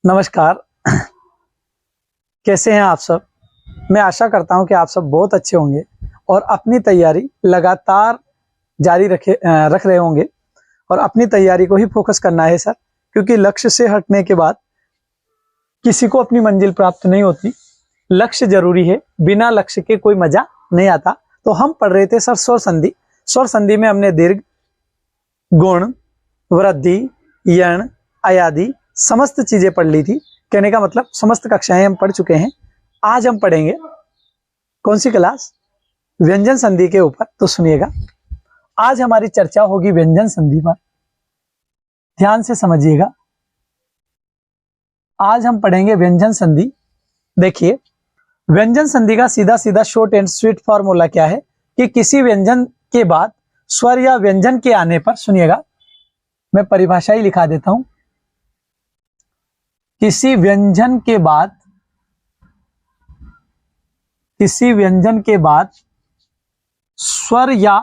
नमस्कार। कैसे हैं आप सब। मैं आशा करता हूं कि आप सब बहुत अच्छे होंगे और अपनी तैयारी लगातार जारी रख रहे होंगे और अपनी तैयारी को ही फोकस करना है सर, क्योंकि लक्ष्य से हटने के बाद किसी को अपनी मंजिल प्राप्त नहीं होती। लक्ष्य जरूरी है, बिना लक्ष्य के कोई मजा नहीं आता। तो हम पढ़ रहे थे सर स्वर संधि। स्वर संधि में हमने दीर्घ, गुण, वृद्धि, यण, अयादि समस्त चीजें पढ़ ली थी। कहने का मतलब समस्त कक्षाएं हम पढ़ चुके हैं। आज हम पढ़ेंगे कौन सी क्लास? व्यंजन संधि के ऊपर। तो सुनिएगा, आज हमारी चर्चा होगी व्यंजन संधि पर। ध्यान से समझिएगा, आज हम पढ़ेंगे व्यंजन संधि। देखिए, व्यंजन संधि का सीधा सीधा शॉर्ट एंड स्वीट फॉर्मूला क्या है कि किसी व्यंजन के बाद स्वर या व्यंजन के आने पर, सुनिएगा मैं परिभाषा ही लिखा देता हूं। किसी व्यंजन के बाद स्वर या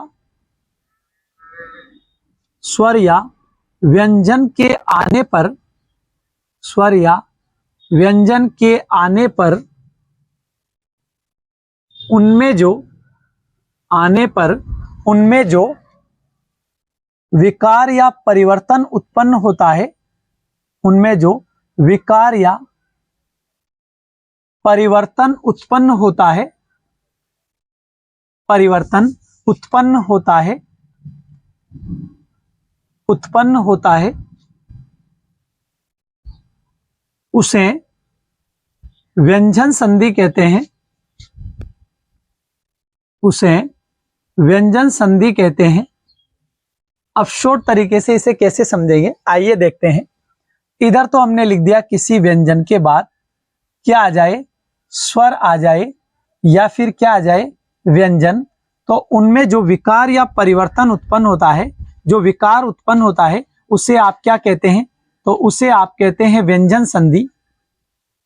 व्यंजन के आने पर, स्वर या व्यंजन के आने पर उनमें जो विकार या परिवर्तन उत्पन्न होता है, उनमें जो विकार या परिवर्तन उत्पन्न होता है, उसे व्यंजन संधि कहते हैं। अब शॉर्ट तरीके से इसे कैसे समझेंगे, आइए देखते हैं। इधर तो हमने लिख दिया किसी व्यंजन के बाद क्या आ जाए, स्वर आ जाए या फिर क्या आ जाए, व्यंजन। तो उनमें जो विकार या परिवर्तन उत्पन्न होता है, जो विकार उत्पन्न होता है, उसे आप क्या कहते हैं? तो उसे आप कहते हैं व्यंजन संधि।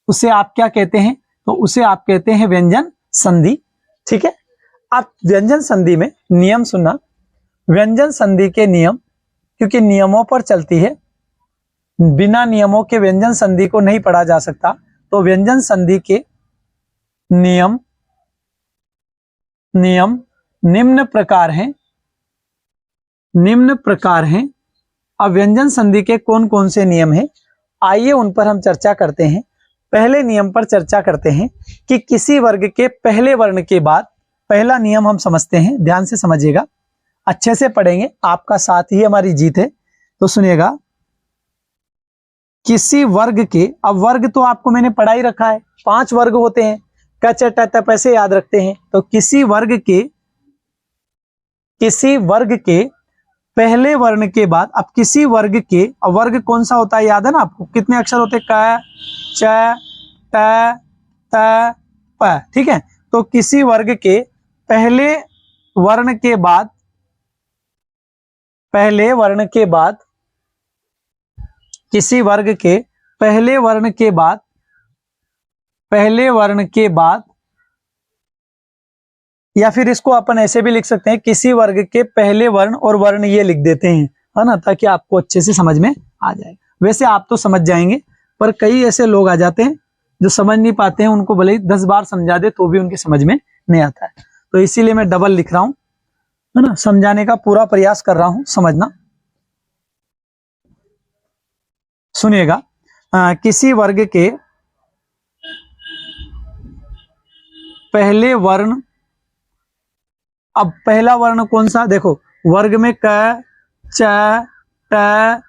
उसे आप क्या कहते हैं? तो उसे आप कहते हैं व्यंजन संधि। ठीक है। आप व्यंजन संधि में नियम सुनना। व्यंजन संधि के नियम, क्योंकि नियमों पर चलती है, बिना नियमों के व्यंजन संधि को नहीं पढ़ा जा सकता। तो व्यंजन संधि के नियम निम्न प्रकार हैं। अब व्यंजन संधि के कौन कौन से नियम हैं, आइए उन पर हम चर्चा करते हैं। पहले नियम पर चर्चा करते हैं कि किसी वर्ग के पहले वर्ण के बाद, पहला नियम हम समझते हैं। ध्यान से समझिएगा, अच्छे से पढ़ेंगे, आपका साथ ही हमारी जीत है। तो सुनिएगा, किसी वर्ग के, अब वर्ग तो आपको मैंने पढ़ा ही रखा है, 5 वर्ग होते हैं, कच ट पैसे याद रखते हैं। तो किसी वर्ग के पहले वर्ण के बाद, अब किसी वर्ग के, अब वर्ग कौन सा होता है याद है ना आपको? कितने अक्षर होते हैं? क, च, ट, त, प। ठीक है। तो किसी वर्ग के पहले वर्ण के बाद, किसी वर्ग के पहले वर्ण के बाद, या फिर इसको अपन ऐसे भी लिख सकते हैं, किसी वर्ग के पहले वर्ण, और वर्ण ये लिख देते हैं, है ना, ताकि आपको अच्छे से समझ में आ जाए। वैसे आप तो समझ जाएंगे, पर कई ऐसे लोग आ जाते हैं जो समझ नहीं पाते हैं, उनको भले ही 10 बार समझा दे तो भी उनके समझ में नहीं आता है। तो इसीलिए मैं डबल लिख रहा हूं, है ना, समझाने का पूरा प्रयास कर रहा हूं, समझना। सुनिएगा, किसी वर्ग के पहले वर्ण, अब पहला वर्ण कौन सा? देखो, वर्ग में क, च, ट,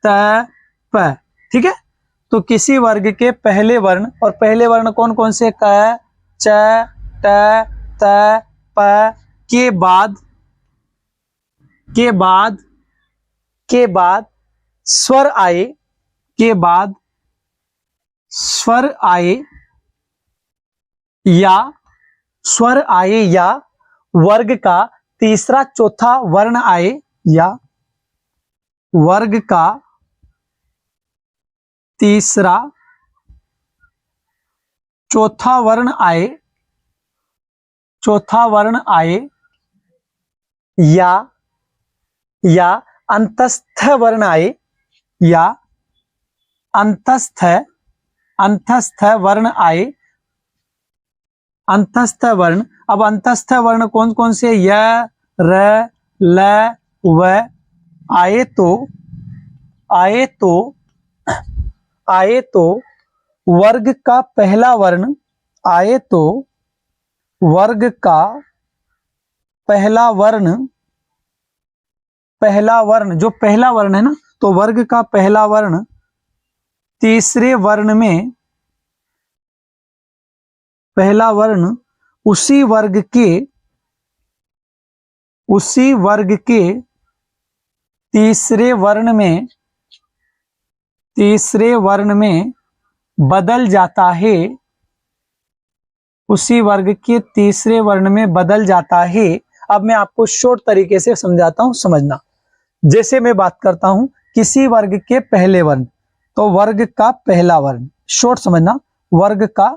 त, प। ठीक है। तो किसी वर्ग के पहले वर्ण, और पहले वर्ण कौन कौन से? क, च, ट, त, प के बाद स्वर आए या वर्ग का तीसरा चौथा वर्ण आए, या वर्ग का तीसरा चौथा वर्ण आए, या अंतस्थ वर्ण आए, या अंतस्थ अंतस्थ वर्ण आए, अंतस्थ वर्ण। अब अंतस्थ वर्ण कौन कौन से? य, र, ल, व आए तो आए तो आए तो वर्ग का पहला वर्ण, आए तो वर्ग का पहला वर्ण, पहला वर्ण जो पहला वर्ण है ना, तो वर्ग का पहला वर्ण तीसरे वर्ण में, पहला वर्ण उसी वर्ग के तीसरे वर्ण में, तीसरे वर्ण में बदल जाता है, उसी वर्ग के तीसरे वर्ण में बदल जाता है। अब मैं आपको शॉर्ट तरीके से समझाता हूं, समझना। जैसे मैं बात करता हूं किसी वर्ग के पहले वर्ण, तो वर्ग का पहला वर्ण, शॉर्ट समझना, वर्ग का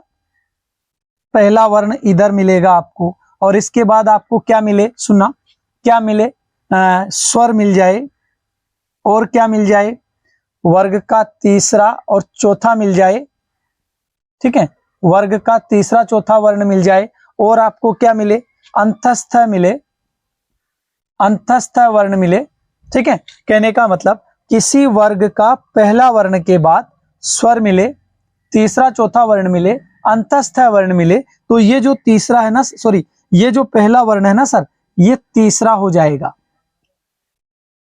पहला वर्ण इधर मिलेगा आपको, और इसके बाद आपको क्या मिले? सुनना, क्या मिले? स्वर मिल जाए, और क्या मिल जाए? वर्ग का तीसरा और चौथा मिल जाए, ठीक है, वर्ग का तीसरा चौथा वर्ण मिल जाए, और आपको क्या मिले? अंतस्थ मिले, अंतस्थ वर्ण मिले, ठीक है। कहने का मतलब किसी वर्ग का पहला वर्ण के बाद स्वर मिले, तीसरा चौथा वर्ण मिले, अंतस्थ वर्ण मिले, तो ये जो तीसरा है ना, सॉरी, ये जो पहला वर्ण है ना सर, ये तीसरा हो जाएगा,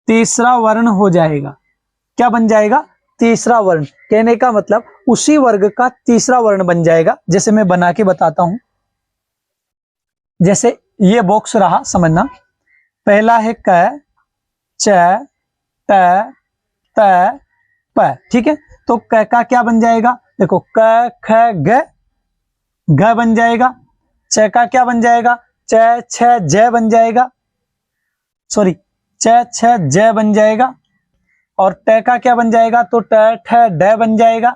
तीसरा वर्ण हो जाएगा। क्या बन जाएगा? तीसरा वर्ण। कहने का मतलब उसी वर्ग का तीसरा वर्ण बन जाएगा। जैसे मैं बना के बताता हूं, जैसे ये बॉक्स रहा, समझना। पहला है क, च, त, त, प, ठीक है। तो क का क्या बन जाएगा? देखो, क, ख, ग बन जाएगा। च का क्या बन जाएगा? च, छ, ज बन जाएगा, सॉरी, च, छ, ज बन जाएगा। और त का क्या बन जाएगा? तो ट, ठ, ड बन जाएगा।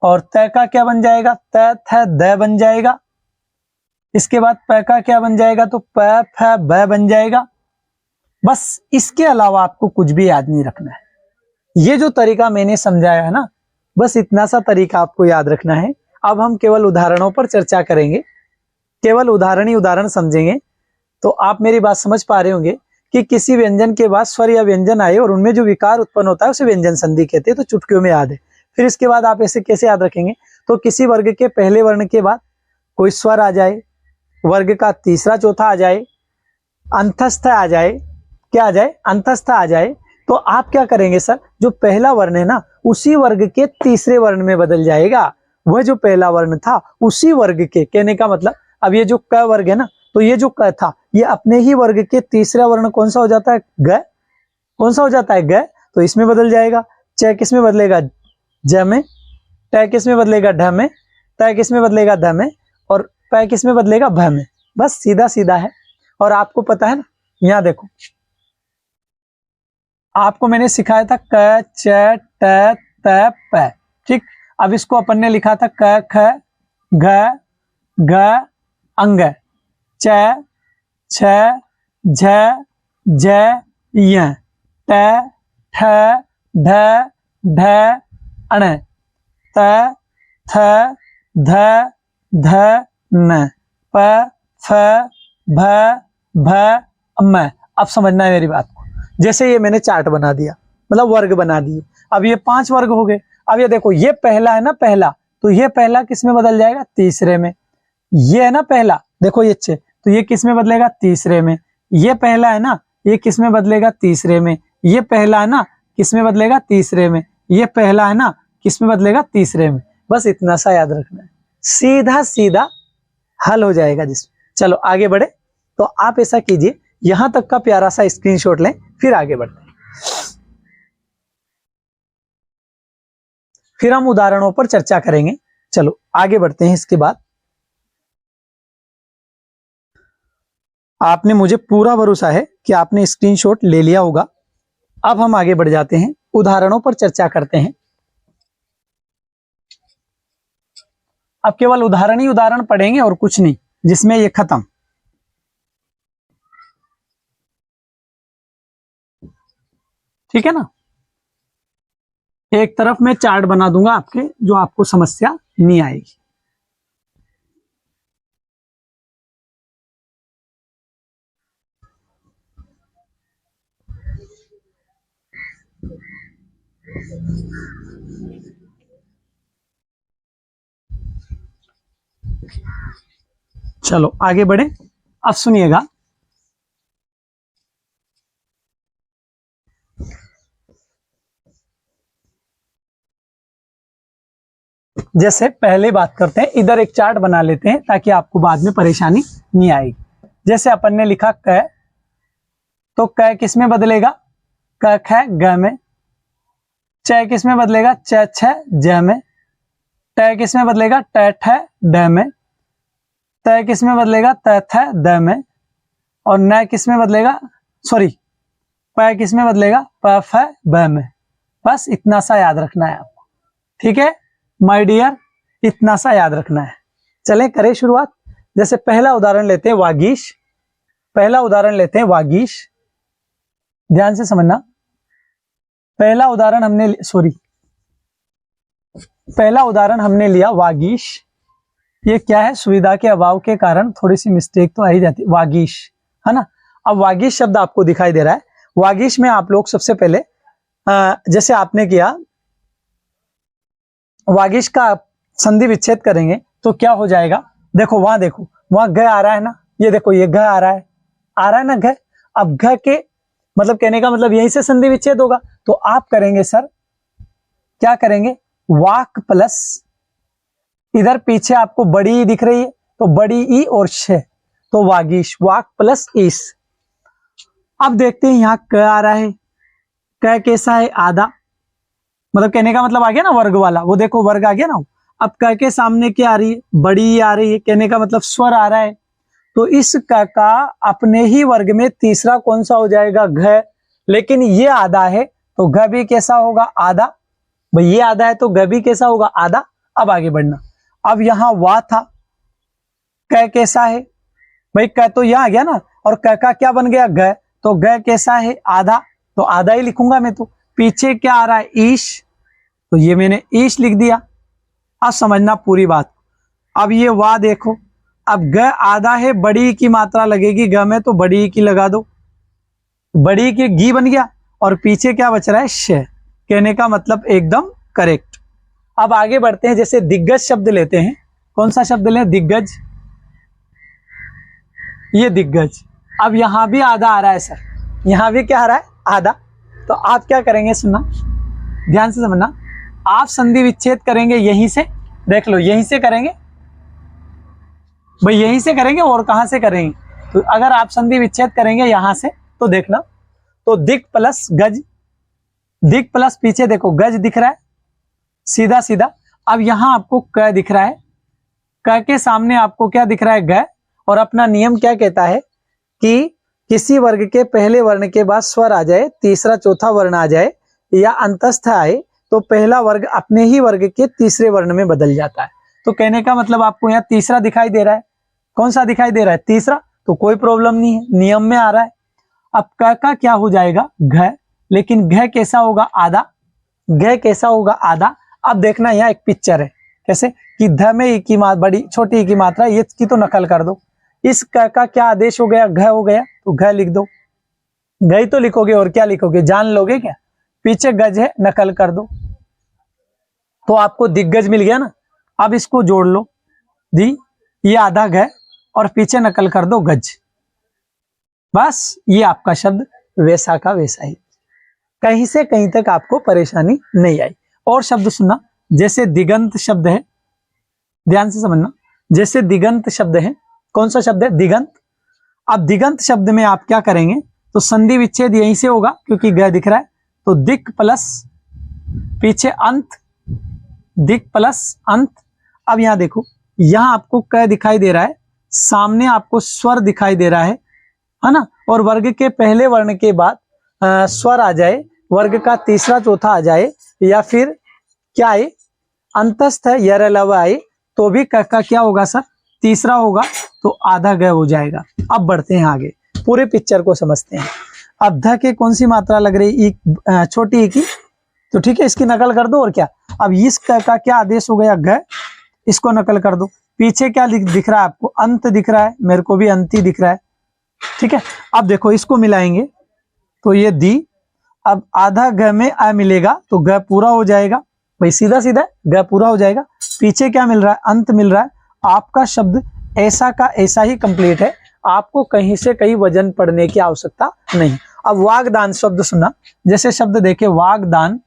और त का क्या बन जाएगा? त, थ, द बन जाएगा। इसके बाद प का क्या बन जाएगा? तो प, फ, ब बन जाएगा। बस इसके अलावा आपको कुछ भी याद नहीं रखना है। ये जो तरीका मैंने समझाया है ना, बस इतना सा तरीका आपको याद रखना है। अब हम केवल उदाहरणों पर चर्चा करेंगे, केवल उदाहरण ही उदाहरण समझेंगे। तो आप मेरी बात समझ पा रहे होंगे कि किसी व्यंजन के बाद स्वर या व्यंजन आए और उनमें जो विकार उत्पन्न होता है उसे व्यंजन संधि कहते हैं। तो चुटकियों में याद है। फिर इसके बाद आप ऐसे कैसे याद रखेंगे? तो किसी वर्ग के पहले वर्ण के बाद कोई स्वर आ जाए, वर्ग का तीसरा चौथा आ जाए, अंतस्थ आ जाए, क्या आ जाए? अंतस्थ आ जाए, तो आप क्या करेंगे सर? जो पहला वर्ण है ना, उसी वर्ग के तीसरे वर्ण में बदल जाएगा। वह जो पहला वर्ण था उसी वर्ग के, कहने का मतलब अब ये जो क वर्ग है ना, तो ये जो क था ये अपने ही वर्ग के तीसरा वर्ण कौन सा हो जाता है? ग। कौन सा हो जाता है? ग। तो इसमें बदल जाएगा। च किस में बदलेगा? ज में। ट किस में बदलेगा? ढ में। त किस में बदलेगा? ध में। और प किस में बदलेगा? भ में। बस सीधा सीधा है। और आपको पता है ना, यहां देखो, आपको मैंने सिखाया था क, च, ट, त, प, ठीक। अब इसको अपन ने लिखा था क, ख, घ, घ, अंग, च, छ, झ, झ, य, ट, ठ, ढ, ढ, अण, त, थ, ध, ध, न, प, फ, भ, भ, म। अब समझना है मेरी बात को। जैसे ये मैंने चार्ट बना दिया, मतलब वर्ग बना दिए। अब ये 5 वर्ग हो गए। अब ये देखो, ये पहला है ना, पहला, तो ये पहला किस में बदल जाएगा? तीसरे में। ये है ना पहला, देखो ये अच्छे, तो ये किस में बदलेगा? तीसरे में। ये पहला है ना, ये किस में बदलेगा? तीसरे में। ये पहला है ना, किस में बदलेगा? तीसरे में। ये पहला है ना, किस में बदलेगा? तीसरे में। बस इतना सा याद रखना है, सीधा सीधा हल हो जाएगा। जिसमें चलो आगे बढ़े, तो आप ऐसा कीजिए, यहां तक का प्यारा सा स्क्रीनशॉट लें, फिर आगे बढ़ते हैं। फिर हम उदाहरणों पर चर्चा करेंगे। चलो आगे बढ़ते हैं। इसके बाद आपने, मुझे पूरा भरोसा है कि आपने स्क्रीनशॉट ले लिया होगा। अब हम आगे बढ़ जाते हैं, उदाहरणों पर चर्चा करते हैं। अब केवल उदाहरण ही उदाहरण पढ़ेंगे और कुछ नहीं, जिसमें ये खत्म। ठीक है ना? एक तरफ मैं चार्ट बना दूंगा आपके, जो आपको समस्या नहीं आएगी। चलो आगे बढ़े। अब सुनिएगा, जैसे पहले बात करते हैं, इधर एक चार्ट बना लेते हैं ताकि आपको बाद में परेशानी नहीं आएगी। जैसे अपन ने लिखा क, तो क किस में बदलेगा? क ख ग में। च किस में बदलेगा? च छ ज में। ट किस में बदलेगा? ट ठ ड में। त किस में बदलेगा? त थ द में। और न किस में बदलेगा? सॉरी, प किस में बदलेगा? प फ ब में। बस इतना सा याद रखना है आपको, ठीक है माय डियर, इतना सा याद रखना है। चलें करें शुरुआत। जैसे पहला उदाहरण लेते हैं वागीश। पहला उदाहरण लेते हैं वागीश, ध्यान से समझना। पहला उदाहरण हमने पहला उदाहरण हमने लिया वागीश। ये क्या है? सुविधा के अभाव के कारण थोड़ी सी मिस्टेक तो आ ही जाती है। वागीश है ना। अब वागीश शब्द आपको दिखाई दे रहा है। वागीश में आप लोग सबसे पहले जैसे आपने किया, वागीश का संधि विच्छेद करेंगे तो क्या हो जाएगा? देखो वहां घ आ रहा है ना, ये देखो ये घ आ रहा है ना घ। अब घ के मतलब कहने का मतलब यहीं से संधि विच्छेद होगा। तो आप करेंगे सर, क्या करेंगे? वाक प्लस, इधर पीछे आपको बड़ी ई दिख रही है तो बड़ी ई और श, तो वागीश, वाक प्लस ईस। अब देखते हैं यहाँ क आ रहा है। क कैसा है? आधा, मतलब कहने का मतलब आ गया ना वर्ग वाला, वो देखो वर्ग आ गया ना। अब क के सामने क्या आ रही है? बड़ी ई आ रही है, कहने का मतलब स्वर आ रहा है। तो इस क का अपने ही वर्ग में तीसरा कौन सा हो जाएगा? घ। लेकिन ये आधा है तो घ भी कैसा होगा? आधा। भाई ये आधा है तो घ भी कैसा होगा? आधा। अब आगे बढ़ना। अब यहां वा था, क कैसा है? भाई क तो यहां आ गया ना, और क का क्या बन गया? घ। तो घ कैसा है? आधा, तो आधा ही लिखूंगा मैं। तो पीछे क्या आ रहा है? ईश, तो ये मैंने ईश लिख दिया। अब समझना पूरी बात। अब ये वा देखो, अब ग आधा है, बड़ी की मात्रा लगेगी ग में, तो बड़ी की लगा दो, बड़ी की गी बन गया। और पीछे क्या बच रहा है? श। कहने का मतलब एकदम करेक्ट। अब आगे बढ़ते हैं। जैसे दिग्गज शब्द लेते हैं। कौन सा शब्द लें? दिग्गज। ये दिग्गज। अब यहां भी आधा आ रहा है सर, यहां भी क्या आ रहा है? आधा। तो आप क्या करेंगे? सुनना, ध्यान से समझना। आप संधि विच्छेद करेंगे यहीं से, देख लो यहीं से करेंगे भाई, यहीं से करेंगे और कहां से करेंगे? तो अगर आप संधि विच्छेद करेंगे यहां से तो देखना, तो दिक प्लस गज, दिक प्लस पीछे देखो गज दिख रहा है सीधा सीधा। अब यहां आपको क दिख रहा है, क के सामने आपको क्या दिख रहा है? ग। और अपना नियम क्या कहता है कि किसी वर्ग के पहले वर्ण के बाद स्वर आ जाए, तीसरा चौथा वर्ण आ जाए या अंतस्थ आए, तो पहला वर्ग अपने ही वर्ग के तीसरे वर्ण में बदल जाता है। तो कहने का मतलब आपको यहाँ तीसरा दिखाई दे रहा है। कौन सा दिखाई दे रहा है? तीसरा। तो कोई प्रॉब्लम नहीं है, नियम में आ रहा है। अब क का क्या हो जाएगा? घ। लेकिन घ कैसा होगा? आधा। घ कैसा होगा? आधा। अब देखना यहाँ एक पिक्चर है, कैसे कि ध में ई की बड़ी छोटी ई की मात्रा, ये की तो नकल कर दो। इस क का क्या आदेश हो गया? घ हो गया, तो घ लिख दो। घ ही तो लिखोगे, और क्या लिखोगे? जान लोगे क्या? पीछे गज है, नकल कर दो, तो आपको दिग्गज मिल गया ना। अब इसको जोड़ लो, दी ये आधा घ और पीछे नकल कर दो गज। बस ये आपका शब्द वैसा का वैसा ही, कहीं से कहीं तक आपको परेशानी नहीं आई। और शब्द सुनना, जैसे दिगंत शब्द है, ध्यान से समझना। जैसे दिगंत शब्द है, कौन सा शब्द है? दिगंत। अब दिगंत शब्द में आप क्या करेंगे? तो संधि विच्छेद यहीं से होगा क्योंकि ग दिख रहा है, तो दिक प्लस पीछे अंत, दिक प्लस अंत। अब यहां देखो, यहां आपको क दिखाई दे रहा है, सामने आपको स्वर दिखाई दे रहा है ना। और वर्ग के पहले वर्ण के बाद स्वर आ जाए, वर्ग का तीसरा चौथा आ जाए, या फिर क्या आए? अंतस्थ है यर लव आए, तो भी क का क्या होगा सर? तीसरा होगा, तो आधा ग हो जाएगा। अब बढ़ते हैं आगे, पूरे पिक्चर को समझते हैं। अब ध के कौन सी मात्रा लग रही? छोटी ई की, तो ठीक है, इसकी नकल कर दो और क्या। अब इस क का क्या आदेश हो गया, ग, इसको नकल कर दो। पीछे क्या दिख रहा है आपको, अंत दिख रहा है, मेरे को भी अंत ही दिख रहा है। ठीक है, अब देखो इसको मिलाएंगे तो ये दी। अब आधा ग में आ मिलेगा तो ग पूरा हो जाएगा, भाई सीधा सीधा ग पूरा हो जाएगा। पीछे क्या मिल रहा है, अंत मिल रहा है। आपका शब्द ऐसा का ऐसा ही कंप्लीट है, आपको कहीं से कहीं वजन पढ़ने की आवश्यकता नहीं। अब वागदान शब्द सुनना, जैसे शब्द देखे वागदान,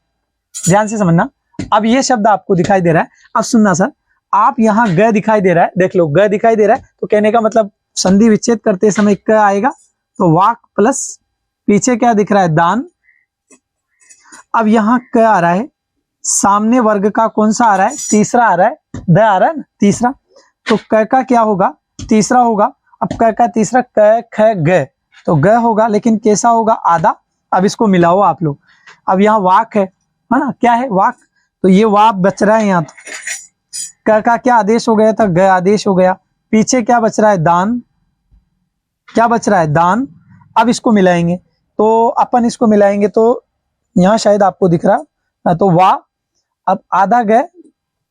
ध्यान से समझना। अब ये शब्द आपको दिखाई दे रहा है, अब सुनना सर, आप यहाँ ग दिखाई दे रहा है, देख लो ग दिखाई दे रहा है, तो कहने का मतलब संधि विच्छेद करते समय क आएगा, तो वाक प्लस पीछे क्या दिख रहा है, दान। अब यहाँ क आ रहा है, सामने वर्ग का कौन सा आ रहा है, तीसरा आ रहा है, द आ रहा है ना तीसरा, तो क का क्या होगा, तीसरा होगा। अब क का तीसरा क ख ग, तो ग होगा, लेकिन कैसा होगा, आधा। अब इसको मिलाओ आप लोग। अब यहाँ वाक है ना, क्या है वाक, तो ये वाक बच रहा है यहाँ, तो क का क्या आदेश हो गया था, ग आदेश हो गया। पीछे क्या बच रहा है, दान, क्या बच रहा है, दान। अब इसको मिलाएंगे, तो अपन इसको मिलाएंगे तो यहाँ शायद आपको दिख रहा, तो वा। अब आधा ग,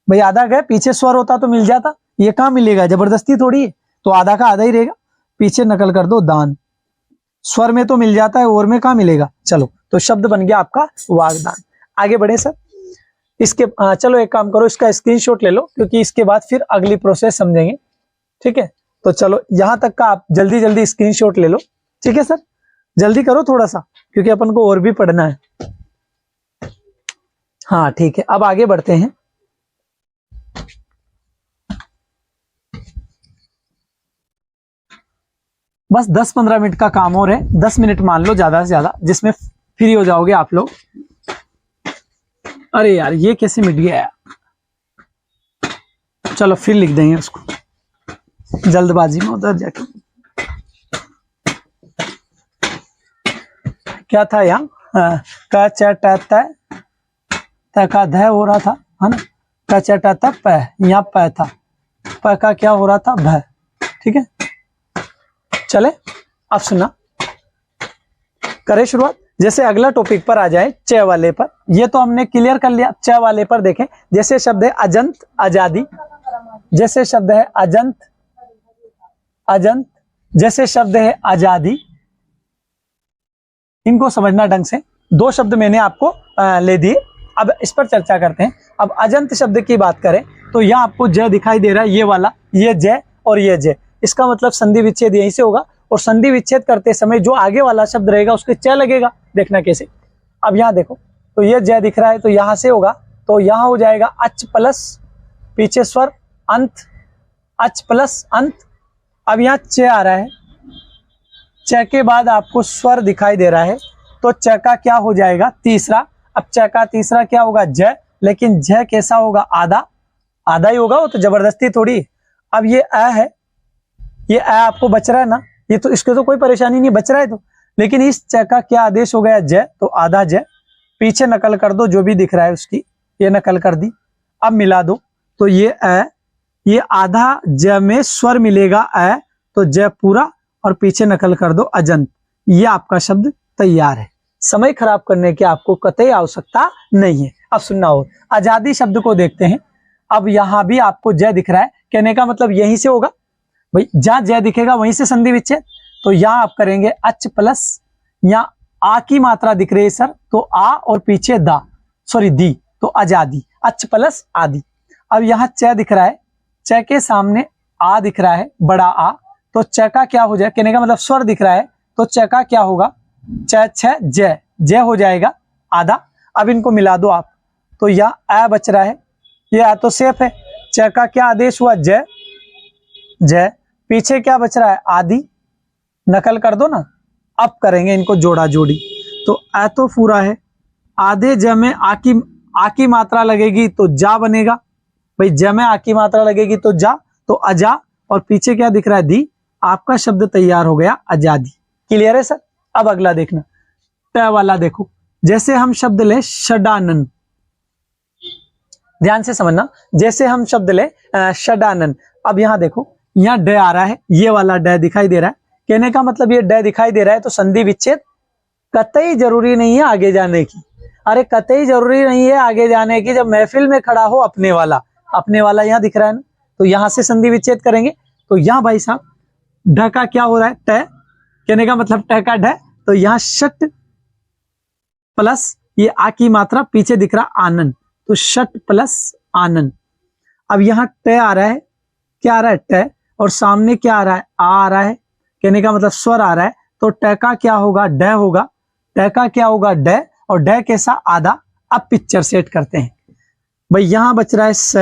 भाई आधा ग, पीछे स्वर होता तो मिल जाता, ये कहाँ मिलेगा, जबरदस्ती थोड़ी है, तो आधा का आधा ही रहेगा। पीछे नकल कर दो दान, स्वर में तो मिल जाता है, और में कहाँ मिलेगा। चलो, तो शब्द बन गया आपका वागदान। आगे बढ़े सर, इसके चलो एक काम करो, इसका स्क्रीनशॉट ले लो, क्योंकि इसके बाद फिर अगली प्रोसेस समझेंगे। ठीक है, तो चलो यहां तक का आप जल्दी जल्दी स्क्रीनशॉट ले लो। ठीक है सर, जल्दी करो थोड़ा सा, क्योंकि अपन को और भी पढ़ना है। हाँ ठीक है, अब आगे बढ़ते हैं। बस 10-15 मिनट का काम और है, 10 मिनट मान लो ज्यादा से ज्यादा, जिसमें फ्री हो जाओगे आप लोग। अरे यार ये कैसे मिट गया यार, चलो फिर लिख देंगे उसको जल्दबाजी में उधर जाके। क्या था यहाँ, का च ट का ध हो रहा था, है ना, का च ट प, यहाँ प था, प का क्या हो रहा था, भ। ठीक है, चले अब सुना, करे शुरुआत। जैसे अगला टॉपिक पर आ जाए, च वाले पर, ये तो हमने क्लियर कर लिया। च वाले पर देखें, जैसे शब्द है अजंत आजादी, जैसे शब्द है अजंत अजंत, जैसे शब्द है आजादी, इनको समझना ढंग से। दो शब्द मैंने आपको ले दिए, अब इस पर चर्चा करते हैं। अब अजंत शब्द की बात करें तो यहाँ आपको ज दिखाई दे रहा है, ये वाला, ये ज और ये ज, इसका मतलब संधि विच्छेद यहीं से होगा, और संधि विच्छेद करते समय जो आगे वाला शब्द रहेगा उसके च लगेगा। देखना कैसे, अब यहाँ देखो, तो ये ज दिख रहा है, तो यहाँ से होगा, तो यहाँ हो जाएगा अच प्लस पीछे स्वर अंत, अच प्लस अंत। अब यहाँ च आ रहा है, च के बाद आपको स्वर दिखाई दे रहा है, तो च का क्या हो जाएगा, तीसरा। अब च का तीसरा क्या होगा, ज, लेकिन ज कैसा होगा, आधा, आधा ही होगा, वो तो जबरदस्ती थोड़ी। अब ये अ है, ये अ आपको बच रहा है ना, ये तो इसके तो कोई परेशानी नहीं, बच रहा है तो, लेकिन इस च का क्या आदेश हो गया, ज, तो आधा ज। पीछे नकल कर दो जो भी दिख रहा है उसकी, ये नकल कर दी। अब मिला दो, तो ये अ, ये आधा ज में स्वर मिलेगा अ, तो ज पूरा, और पीछे नकल कर दो अजंत। ये आपका शब्द तैयार है। समय खराब करने की आपको कतई आवश्यकता नहीं है। अब सुनना, और आजादी शब्द को देखते हैं। अब यहां भी आपको ज दिख रहा है, कहने का मतलब यहीं से होगा भाई, जहां ज दिखेगा वहीं से संधि विच्छेद, तो यहां आप करेंगे अच प्लस, यहाँ आ की मात्रा दिख रही है सर, तो आ और पीछे दा, सॉरी दी, तो आजादी, अच प्लस आदि। अब यहाँ च दिख रहा है, च के सामने आ दिख रहा है, बड़ा आ, तो च का क्या हो जाए, कहने का मतलब स्वर दिख रहा है, तो च का क्या होगा, च छ ज हो जाएगा आधा। अब इनको मिला दो आप, तो यहाँ आ बच रहा है, ये आ तो सेफ है, च का क्या आदेश हुआ, ज, ज, पीछे क्या बच रहा है, आदि, नकल कर दो ना। अब करेंगे इनको जोड़ा जोड़ी, तो आ तो पूरा है, आधे ज में आ की मात्रा लगेगी तो जा बनेगा, भाई ज में आ की मात्रा लगेगी तो जा, तो अजा, और पीछे क्या दिख रहा है, दी। आपका शब्द तैयार हो गया, आजादी। क्लियर है सर। अब अगला देखना, ट वाला देखो, जैसे हम शब्द ले षडानन, ध्यान से समझना, जैसे हम शब्द ले षडानन। अब यहाँ देखो, यहाँ ड आ रहा है, ये वाला ड दिखाई दे रहा है, कहने का मतलब ये ड दिखाई दे रहा है, तो संधि विच्छेद कतई जरूरी नहीं है आगे जाने की। अरे कतई जरूरी नहीं है आगे जाने की, जब महफिल में खड़ा हो अपने वाला यहाँ दिख रहा है ना, तो यहाँ से संधि विच्छेद करेंगे। तो यहाँ भाई साहब ढ का क्या हो रहा है, ट, कहने का मतलब ट का ढ, तो यहाँ षट प्लस ये आ की मात्रा पीछे दिख रहा आनन, तो षट प्लस आनन। अब यहाँ ट आ रहा है, क्या आ रहा है ट, और सामने क्या आ रहा है आ रहा है, कहने का मतलब स्वर आ रहा है, तो ट का क्या होगा ड होगा, ट का क्या होगा ड, और ड कैसा आधा। अब पिक्चर सेट करते हैं भाई, यहां बच रहा है स,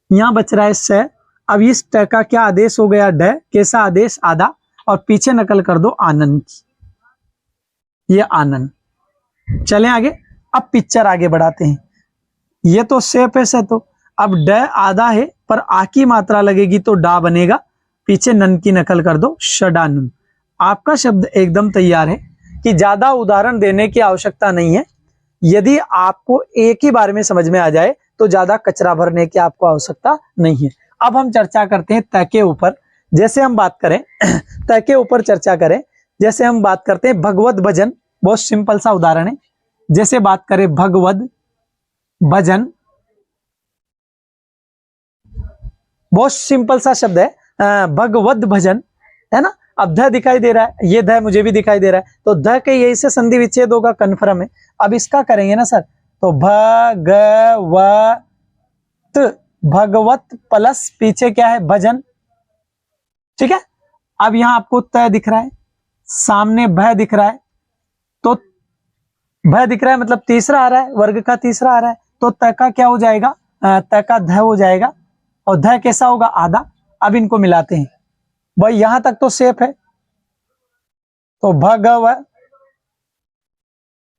यहां बच रहा है स, अब इस ट का क्या आदेश हो गया ड, कैसा आदेश आधा, और पीछे नकल कर दो आनंद की, ये आनंद। चलें आगे, अब पिक्चर आगे बढ़ाते हैं। ये तो सेप है तो अब ड आधा है पर आ की मात्रा लगेगी तो डा बनेगा, पीछे नन की नकल कर दो षडानन। आपका शब्द एकदम तैयार है कि ज्यादा उदाहरण देने की आवश्यकता नहीं है। यदि आपको एक ही बार में समझ में आ जाए तो ज्यादा कचरा भरने की आपको आवश्यकता नहीं है। अब हम चर्चा करते हैं त के ऊपर। जैसे हम बात करें त के ऊपर चर्चा करें, जैसे हम बात करते हैं भगवत भजन, बहुत सिंपल सा उदाहरण है। जैसे बात करें भगवत भजन, बहुत सिंपल सा शब्द है, भगवत भजन है ना। अब ध दिखाई दे रहा है, ये ध मुझे भी दिखाई दे रहा है, तो ध के यही से संधि विच्छेद होगा, कन्फर्म है। अब इसका करेंगे ना सर, तो भगवत, भगवत प्लस पीछे क्या है भजन, ठीक है। अब यहां आपको त दिख रहा है, सामने भ दिख रहा है, तो भ दिख रहा है मतलब तीसरा आ रहा है, वर्ग का तीसरा आ रहा है, तो त का क्या हो जाएगा, त का ध हो जाएगा, और ध कैसा होगा आधा। अब इनको मिलाते हैं भाई, यहां तक तो सेफ है, तो भगव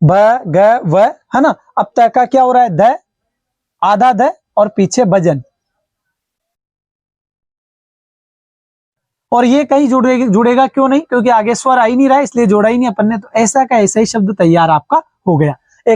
भगव है ना। अब त का क्या हो रहा है ध, आधा ध, और पीछे भजन, और ये कहीं जुड़ेगा क्यों नहीं, क्योंकि आगे स्वर आ ही नहीं रहा है, इसलिए जोड़ा ही नहीं अपन ने, तो ऐसा का ऐसा ही शब्द तैयार आपका हो गया।